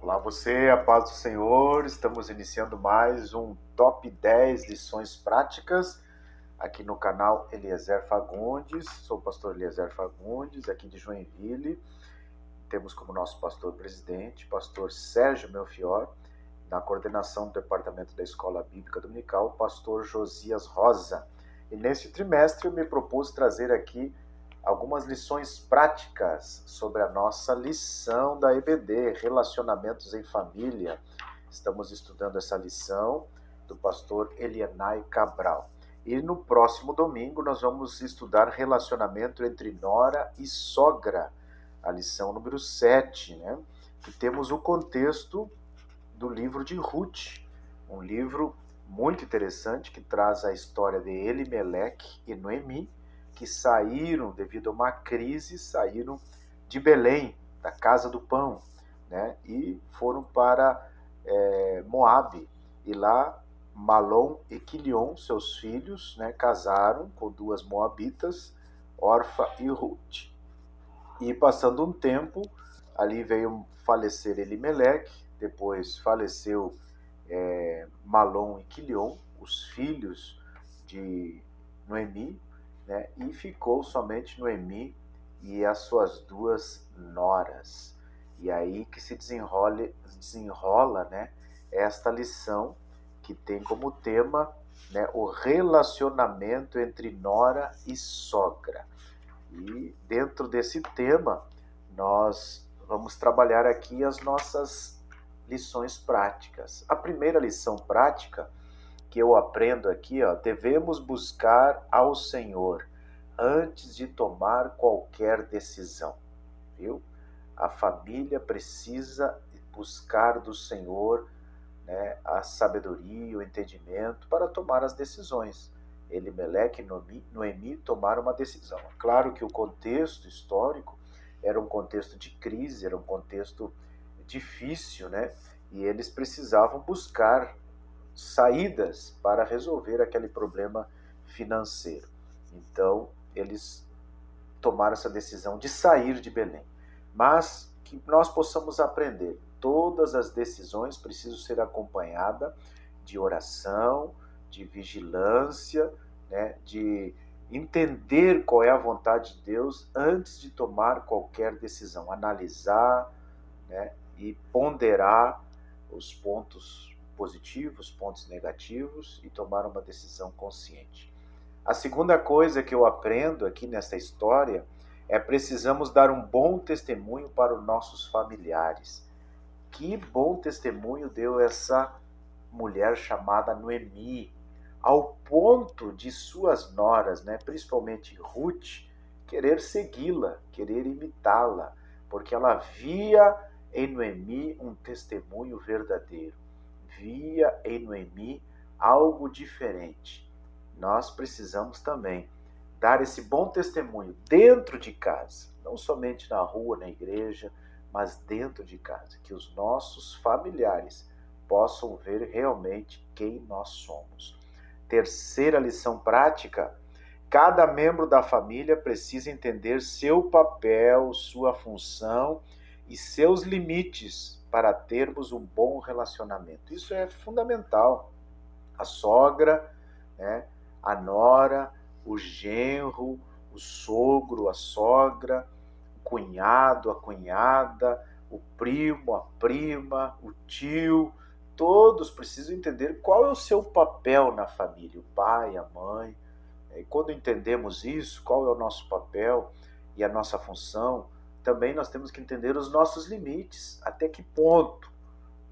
Olá você, a paz do Senhor. Estamos iniciando mais um Top 10 lições práticas aqui no canal Eliezer Fagundes. Sou o pastor Eliezer Fagundes, aqui de Joinville. Temos como nosso pastor presidente, pastor Sérgio Melchior, na coordenação do departamento da Escola Bíblica Dominical, o pastor Josias Rosa. E neste trimestre eu me propus trazer aqui algumas lições práticas sobre a nossa lição da EBD, Relacionamentos em Família. Estamos estudando essa lição do pastor Elienay Cabral. E no próximo domingo nós vamos estudar relacionamento entre nora e sogra, a lição número 7, né? Que temos o contexto do livro de Ruth, um livro muito interessante que traz a história de Elimeleque e Noemi, que saíram, devido a uma crise, saíram de Belém, da casa do pão, né? E foram para Moabe. E lá, Malom e Quilion, seus filhos, né, casaram com duas moabitas, Orfa e Ruth. E passando um tempo, ali veio falecer Elimeleque, depois faleceu Malom e Quilion, os filhos de Noemi, né? E ficou somente Noemi e as suas duas noras. E aí que se desenrola, né, esta lição que tem como tema, né, o relacionamento entre nora e sogra. E dentro desse tema nós vamos trabalhar aqui as nossas lições práticas. A primeira lição prática que eu aprendo aqui, devemos buscar ao Senhor antes de tomar qualquer decisão, viu? A família precisa buscar do Senhor, né, a sabedoria, o entendimento para tomar as decisões. Elimeleque e Noemi tomaram uma decisão. Claro que o contexto histórico era um contexto de crise, era um contexto difícil, né? E eles precisavam buscar saídas para resolver aquele problema financeiro. Então, eles tomaram essa decisão de sair de Belém. Mas que nós possamos aprender, todas as decisões precisam ser acompanhadas de oração, de vigilância, né, de entender qual é a vontade de Deus antes de tomar qualquer decisão, analisar, né, e ponderar os pontos positivos, pontos negativos e tomar uma decisão consciente. A segunda coisa que eu aprendo aqui nessa história é precisamos dar um bom testemunho para os nossos familiares. Que bom testemunho deu essa mulher chamada Noemi, ao ponto de suas noras, né, principalmente Ruth, querer segui-la, querer imitá-la, porque ela via em Noemi um testemunho verdadeiro, via em Noemi algo diferente. Nós precisamos também dar esse bom testemunho dentro de casa, não somente na rua, na igreja, mas dentro de casa, que os nossos familiares possam ver realmente quem nós somos. Terceira lição prática: cada membro da família precisa entender seu papel, sua função e seus limites para termos um bom relacionamento. Isso é fundamental. A sogra, né, a nora, o genro, o sogro, a sogra, o cunhado, a cunhada, o primo, a prima, o tio, todos precisam entender qual é o seu papel na família, o pai, a mãe. E quando entendemos isso, qual é o nosso papel e a nossa função, também nós temos que entender os nossos limites, até que ponto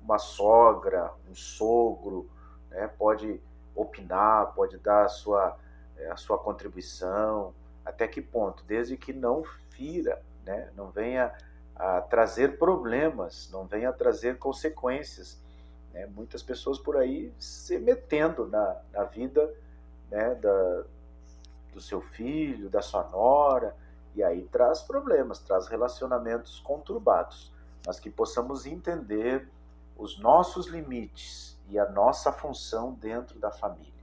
uma sogra, um sogro, né, pode opinar, pode dar a sua contribuição, até que ponto, desde que não fira, né, não venha a trazer problemas, não venha a trazer consequências. Né? Muitas pessoas por aí se metendo na vida, né, do seu filho, da sua nora, e aí traz problemas, traz relacionamentos conturbados, mas que possamos entender os nossos limites e a nossa função dentro da família,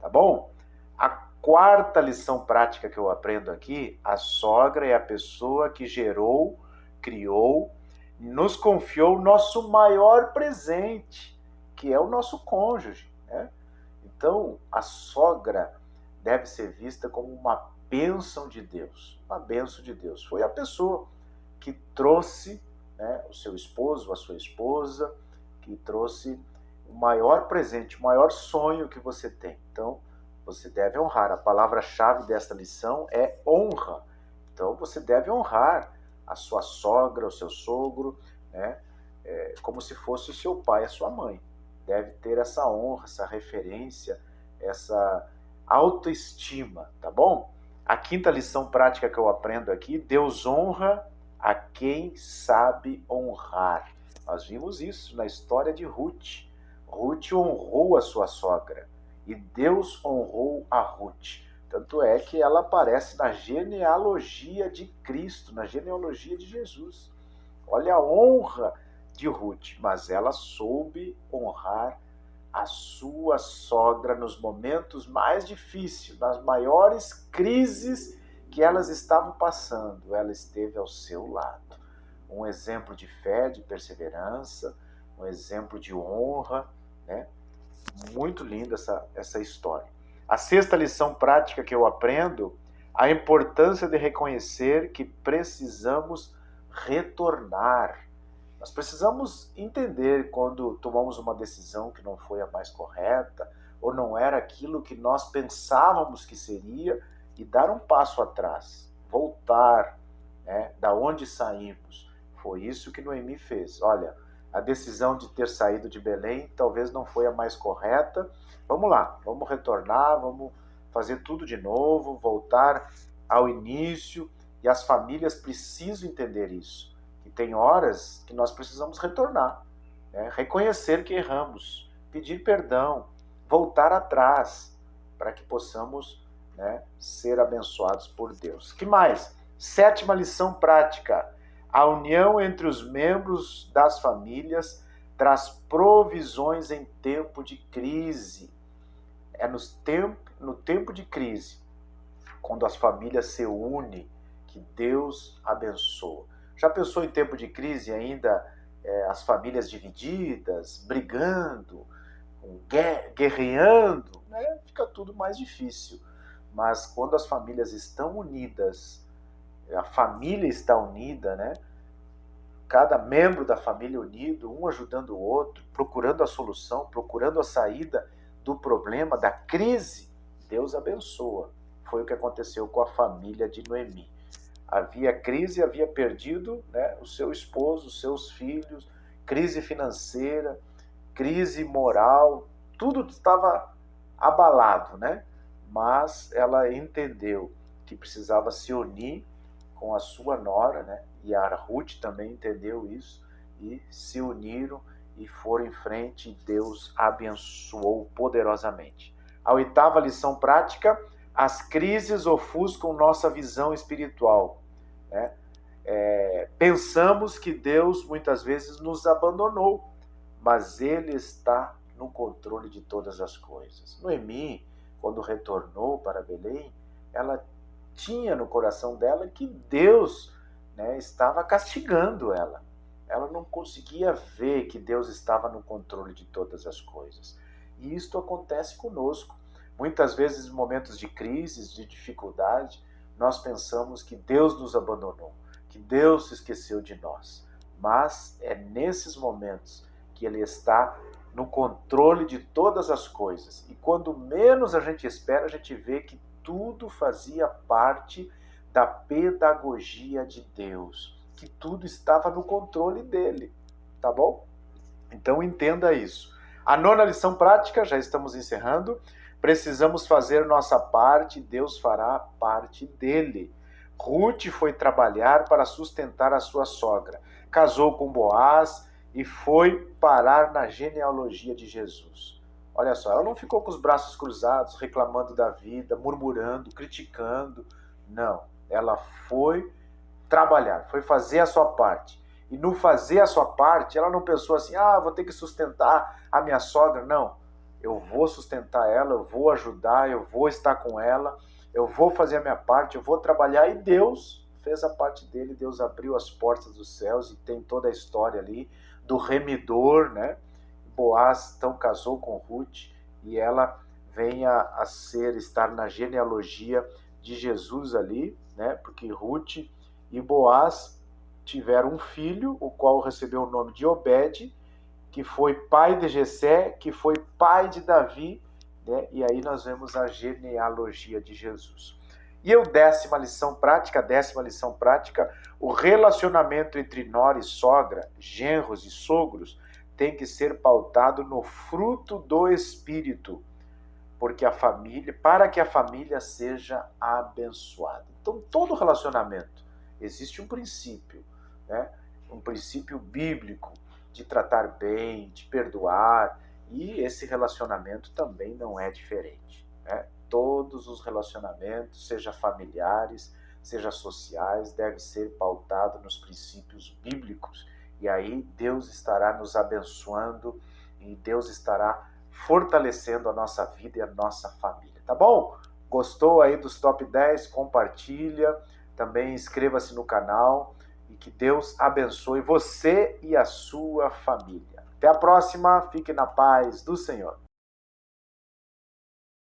tá bom? A quarta lição prática que eu aprendo aqui: a sogra é a pessoa que gerou, criou, nos confiou o nosso maior presente, que é o nosso cônjuge, né? Então, a sogra deve ser vista como uma bênção de Deus. Uma bênção de Deus. Foi a pessoa que trouxe, né, o seu esposo, a sua esposa, que trouxe o maior presente, o maior sonho que você tem. Então, você deve honrar. A palavra-chave desta lição é honra. Então, você deve honrar a sua sogra, o seu sogro, né, como se fosse o seu pai, a sua mãe. Deve ter essa honra, essa referência, essa autoestima, tá bom? A quinta lição prática que eu aprendo aqui: Deus honra a quem sabe honrar. Nós vimos isso na história de Ruth. Ruth honrou a sua sogra e Deus honrou a Ruth. Tanto é que ela aparece na genealogia de Cristo, na genealogia de Jesus. Olha a honra de Ruth, mas ela soube honrar a sua sogra nos momentos mais difíceis, nas maiores crises que elas estavam passando. Ela esteve ao seu lado. Um exemplo de fé, de perseverança, um exemplo de honra, né? Muito linda essa história. A sexta lição prática que eu aprendo: a importância de reconhecer que precisamos retornar. Nós precisamos entender quando tomamos uma decisão que não foi a mais correta, ou não era aquilo que nós pensávamos que seria, e dar um passo atrás, voltar, né, da onde saímos. Foi isso que Noemi fez. Olha, a decisão de ter saído de Belém talvez não foi a mais correta. Vamos lá, vamos retornar, vamos fazer tudo de novo, voltar ao início, e as famílias precisam entender isso. E tem horas que nós precisamos retornar, né? Reconhecer que erramos, pedir perdão, voltar atrás, para que possamos, né, ser abençoados por Deus. Que mais? Sétima lição prática: a união entre os membros das famílias traz provisões em tempo de crise. É no tempo de crise, quando as famílias se unem, que Deus abençoa. Já pensou em tempo de crise ainda as famílias divididas, brigando, guerreando? Né? Fica tudo mais difícil. Mas quando as famílias estão unidas, a família está unida, né? Cada membro da família unido, um ajudando o outro, procurando a solução, procurando a saída do problema, da crise, Deus abençoa. Foi o que aconteceu com a família de Noemi. Havia crise, havia perdido, né, o seu esposo, os seus filhos, crise financeira, crise moral, tudo estava abalado, né? Mas ela entendeu que precisava se unir com a sua nora, né? E a Ruth também entendeu isso, e se uniram e foram em frente, e Deus abençoou poderosamente. A oitava lição prática: as crises ofuscam nossa visão espiritual, né? Pensamos que Deus muitas vezes nos abandonou, mas Ele está no controle de todas as coisas. Noemi, quando retornou para Belém, ela tinha no coração dela que Deus, né, estava castigando ela. Ela não conseguia ver que Deus estava no controle de todas as coisas. E isto acontece conosco. Muitas vezes, em momentos de crise, de dificuldade, nós pensamos que Deus nos abandonou, que Deus se esqueceu de nós. Mas é nesses momentos que Ele está no controle de todas as coisas. E quando menos a gente espera, a gente vê que tudo fazia parte da pedagogia de Deus, que tudo estava no controle dele, tá bom? Então entenda isso. A nona lição prática, já estamos encerrando: precisamos fazer nossa parte, Deus fará a parte dele. Ruth foi trabalhar para sustentar a sua sogra, casou com Boaz e foi parar na genealogia de Jesus. Olha só, ela não ficou com os braços cruzados, reclamando da vida, murmurando, criticando. Não, ela foi trabalhar, foi fazer a sua parte. E no fazer a sua parte, ela não pensou assim: vou ter que sustentar a minha sogra. Não, eu vou sustentar ela, eu vou ajudar, eu vou estar com ela, eu vou fazer a minha parte, eu vou trabalhar, e Deus fez a parte dele, Deus abriu as portas dos céus e tem toda a história ali do remidor, né? Boaz então casou com Ruth e ela vem a estar na genealogia de Jesus ali, né? Porque Ruth e Boaz tiveram um filho, o qual recebeu o nome de Obed, que foi pai de Jessé, que foi pai de Davi, né? E aí nós vemos a genealogia de Jesus. E a décima lição prática, o relacionamento entre nora e sogra, genros e sogros, tem que ser pautado no fruto do Espírito, porque para que a família seja abençoada. Então, todo relacionamento existe um princípio, né? Um princípio bíblico de tratar bem, de perdoar, e esse relacionamento também não é diferente, né? Todos os relacionamentos, seja familiares, seja sociais, devem ser pautados nos princípios bíblicos. E aí Deus estará nos abençoando e Deus estará fortalecendo a nossa vida e a nossa família, tá bom? Gostou aí dos top 10? Compartilha, também inscreva-se no canal e que Deus abençoe você e a sua família. Até a próxima, fique na paz do Senhor.